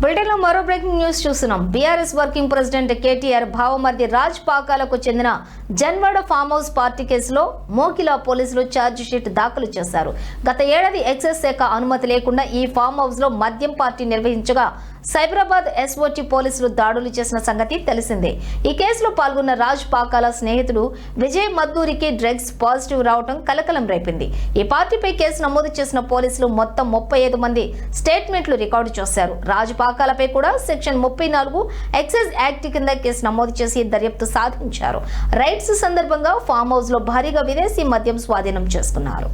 బ్రిటన్లో మరో breaking news చూస్తున్నాం. బీఆర్ఎస్ వర్కింగ్ ప్రెసిడెంట్ కేటీఆర్ భావమర్ది రాజ్ పాకాలకు చెందిన జన్వాడ ఫామ్ హౌస్ పార్టీ కేసులో మోకిలా పోలీసులు ఛార్జ్ షీట్ దాఖలు చేశారు. గత ఏడాది ఎక్సైజ్ శాఖ అనుమతి లేకుండా ఈ ఫామ్ హౌస్ లో మద్యం పార్టీ నిర్వహించగా సైబరాబాద్ ఎస్ఓటీ పోలీసులు దాడులు చేసిన సంగతి తెలిసిందే. ఈ కేసులో పాల్గొన్న రాజ్ పాకాల స్నేహితుడు విజయ్ మద్దూరికి డ్రగ్స్ పాజిటివ్ రావడం కలకలం రేపింది. ఈ పార్టీపై కేసు నమోదు చేసిన పోలీసులు మొత్తం 35 మంది స్టేట్మెంట్లు రికార్డు చేశారు. రాజ్ పాకాలపై కూడా సెక్షన్ 34 ఎక్సైజ్ యాక్ట్ కింద కేసు నమోదు చేసి దర్యాప్తు సాధించారు. రైడ్స్ సందర్భంగా ఫామ్ హౌస్ లో భారీగా విదేశీ మద్యం స్వాధీనం చేసుకున్నారు.